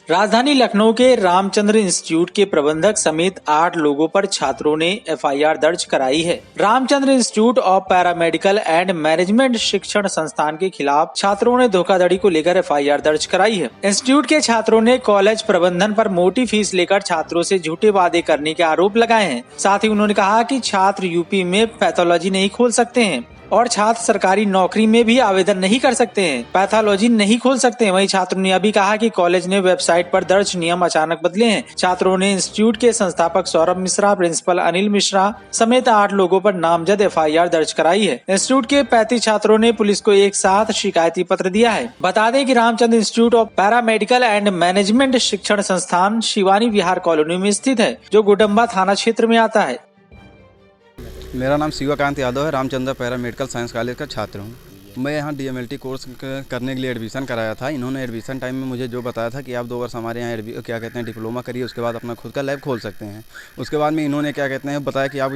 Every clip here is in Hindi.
राजधानी लखनऊ के रामचंद्र इंस्टीट्यूट के प्रबंधक समेत 8 लोगों पर छात्रों ने एफआईआर दर्ज कराई है। Ramchandra institute of paramedical and management शिक्षण संस्थान के खिलाफ छात्रों ने धोखाधड़ी को लेकर एफआईआर दर्ज कराई है। इंस्टीट्यूट के छात्रों ने कॉलेज प्रबंधन पर मोटी फीस लेकर छात्रों से झूठे वादे करने के आरोप लगाए हैं। साथ ही उन्होंने कहा कि छात्र यूपी में पैथोलॉजी नहीं खोल सकते हैं और छात्र सरकारी नौकरी में भी आवेदन नहीं कर सकते हैं, पैथोलॉजी नहीं खोल सकते हैं। वहीं छात्रों ने अभी कहा कि कॉलेज ने वेबसाइट पर दर्ज नियम अचानक बदले हैं। छात्रों ने इंस्टीट्यूट के संस्थापक सौरभ मिश्रा, प्रिंसिपल अनिल मिश्रा समेत 8 लोगों पर नामजद एफआईआर दर्ज कराई है। इंस्टीट्यूट के 35 छात्रों ने पुलिस को एक साथ शिकायती पत्र दिया है। बता दें कि Ramchandra institute of paramedical and management शिक्षण संस्थान शिवानी विहार कॉलोनी में स्थित है, जो गुडम्बा थाना क्षेत्र में आता है। मेरा नाम शिवाकांत यादव है। रामचंद्र पैरामेडिकल साइंस कॉलेज का छात्र हूँ। मैं यहाँ डीएमएलटी कोर्स करने के लिए एडमिशन कराया था। इन्होंने एडमिशन टाइम में मुझे जो बताया था कि आप 2 वर्ष हमारे यहाँ क्या कहते हैं डिप्लोमा करिए, उसके बाद अपना खुद का लैब खोल सकते हैं। उसके बाद में इन्होंने क्या कहते हैं बताया कि आप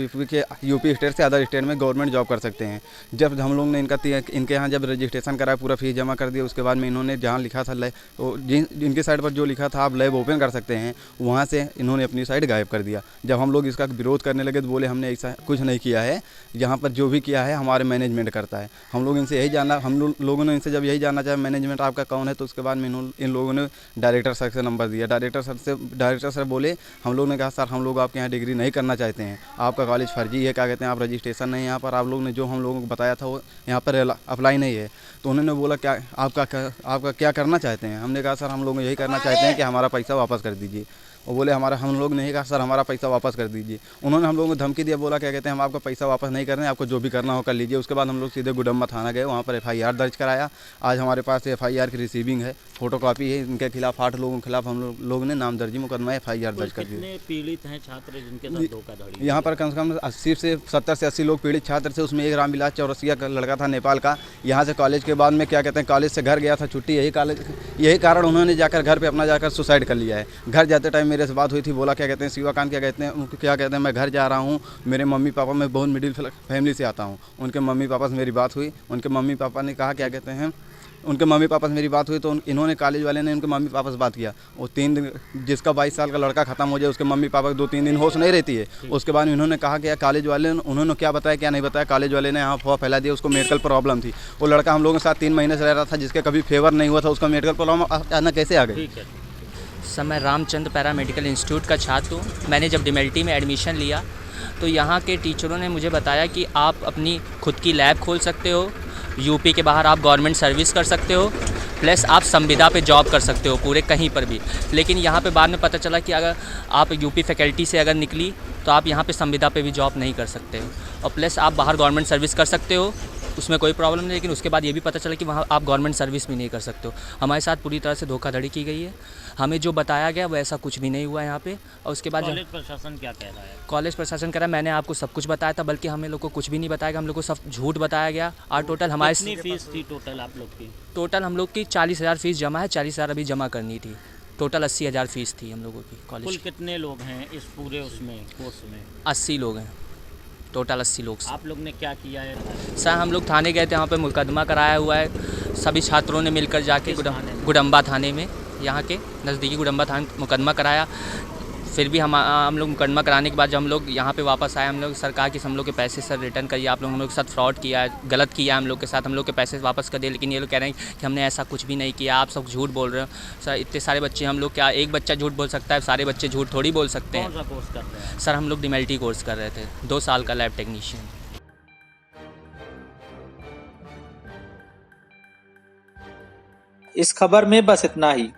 यूपी स्टेट से अदर स्टेट में गवर्नमेंट जॉब कर सकते हैं। जब हम लोग ने इनके यहाँ जब रजिस्ट्रेशन कराया, पूरा फीस जमा कर दिया, उसके बाद में इन्होंने जहाँ लिखा था लैब, तो इनकी साइड पर जो लिखा था आप लैब ओपन कर सकते हैं, वहाँ से इन्होंने अपनी साइड गायब कर दिया। जब हम लोग इसका विरोध करने लगे तो बोले हमने ऐसा कुछ नहीं किया है, यहाँ पर जो भी किया है हमारे मैनेजमेंट करता है। हम लोग इनसे यही जानना लोगों ने इनसे जब यही जानना चाहे मैनेजमेंट आपका कौन है, तो उसके बाद में इन लोगों ने डायरेक्टर सर से नंबर दिया। डायरेक्टर सर बोले, हम लोगों ने कहा सर हम लोग आपके यहाँ डिग्री नहीं करना चाहते हैं, आपका कॉलेज फर्जी है, क्या कहते हैं आप रजिस्ट्रेशन नहीं है यहाँ पर, आप लोग ने जो हम लोगों को बताया था वो यहाँ पर अप्लाई नहीं है। तो उन्होंने बोला क्या आपका क्या करना चाहते हैं। हमने कहा सर हम लोग यही करना चाहते हैं कि हमारा पैसा वापस कर दीजिए। वो बोले हम लोग नहीं कहा सर हमारा पैसा वापस कर दीजिए। उन्होंने हम लोगों को धमकी दिया, बोला क्या कहते हैं हम आपका पैसा वापस नहीं कर रहे हैं, आपको जो भी करना हो कर लीजिए। उसके बाद हम लोग सीधे गुडम्बा थाना गए, वहाँ पर एफआईआर दर्ज कराया। आज हमारे पास एफआईआर की रिसीविंग है, फोटोकॉपी है। इनके खिलाफ 8 लोगों के खिलाफ हम लोगों ने नामदर्जी मुकदमा एफआईआर दर्ज कर दिया। कितने पीड़ित हैं छात्र जिनके साथ धोखाधड़ी? यहाँ पर कम से कम 70 से 80 लोग पीड़ित छात्र थे। उसमें एक रामविलास चौरसिया का लड़का था नेपाल का। यहाँ से कॉलेज के बाद में क्या कहते हैं कॉलेज से घर गया था छुट्टी, यही कारण उन्होंने जाकर घर पर अपना जाकर सुसाइड कर लिया है। घर जाते टाइम मेरे से बात हुई थी, बोला क्या कहते हैं शिवाकांत क्या कहते हैं मैं घर जा रहा हूँ, मेरे मम्मी पापा, मैं बहुत मिडिल फैमिली से आता हूँ। उनके मम्मी पापा से मेरी बात हुई, उनके मम्मी पापा ने कहा क्या कहते हैं उनके मम्मी पापा से मेरी बात हुई, तो इन्होंने कॉलेज वाले ने उनके मम्मी पापा से बात किया। वो 3 दिन जिसका 22 साल का लड़का ख़त्म हो जाए उसके मम्मी पापा को 2-3 दिन होश नहीं रहती है। उसके बाद इन्होंने कहा कि कॉलेज वाले उन्होंने क्या बताया क्या नहीं बताया, कॉलेज वाले ने यहाँ अफवाह फैला दिया, उसको मेडिकल प्रॉब्लम थी। वो लड़का हम लोगों के साथ 3 महीने से रह रहा था, जिसके कभी फेवर नहीं हुआ था, उसका मेडिकल प्रॉब्लम अचानक कैसे आ गई। सर मैं रामचंद्र पैरामेडिकल इंस्टीट्यूट का छात्र हूँ। मैंने जब डीएमएलटी में एडमिशन लिया तो यहाँ के टीचरों ने मुझे बताया कि आप अपनी खुद की लैब खोल सकते हो, यूपी के बाहर आप गवर्नमेंट सर्विस कर सकते हो, प्लस आप संविदा पे जॉब कर सकते हो पूरे कहीं पर भी। लेकिन यहाँ पे बाद में पता चला कि अगर आप यूपी फैकल्टी से अगर निकली तो आप यहाँ पे संविदा पे भी जॉब नहीं कर सकते हो, और प्लस आप बाहर गवर्नमेंट सर्विस कर सकते हो, उसमें कोई प्रॉब्लम नहीं। लेकिन उसके बाद ये भी पता चला कि वहाँ आप गवर्नमेंट सर्विस भी नहीं कर सकते हो। हमारे साथ पूरी तरह से धोखाधड़ी की गई है। हमें जो बताया गया वैसा कुछ भी नहीं हुआ यहाँ पे। और उसके बाद कॉलेज प्रशासन क्या कह रहा है? कॉलेज प्रशासन कह रहा है मैंने आपको सब कुछ बताया था, बल्कि हमें लोग को कुछ भी नहीं बताया गया, हम लोग को सब झूठ बताया गया। और टोटल हमारे कितनी फीस थी टोटल आप लोग की? टोटल हम लोग की 40,000 फीस जमा है, 40,000 अभी जमा करनी थी। टोटल 80,000 फीस थी हम लोगों की कॉलेज। कुल कितने लोग हैं इस पूरे उसमें कोर्स में? 80 लोग हैं, टोटल 80 लोग। आप लोग ने क्या किया है? सर हम लोग थाने गए थे, वहाँ पे मुकदमा कराया हुआ है। सभी छात्रों ने मिलकर जाके गुडम्बा थाने में, यहाँ के नज़दीकी गुडम्बा थाने मुकदमा कराया। फिर भी हम लोग मुकदमा कराने के बाद जब हम लोग यहाँ पे वापस आए, हम लोग सरकार की हम लोग के पैसे सर रिटर्न करिए, आप लोग हम लोग के साथ फ्रॉड किया है, गलत किया है हम लोग के साथ, हम लोग के पैसे वापस कर दिए। लेकिन ये लोग कह रहे हैं कि हमने ऐसा कुछ भी नहीं किया, आप सब झूठ बोल रहे हो। सर इतने सारे बच्चे हम लोग क्या एक बच्चा झूठ बोल सकता है? सारे बच्चे झूठ थोड़ी बोल सकते हैं। कौन सा कोर्स कर रहे हैं? सर हम लोग डीएमएलटी कोर्स कर रहे थे, 2 साल का लैब टेक्नीशियन। इस खबर में बस इतना ही।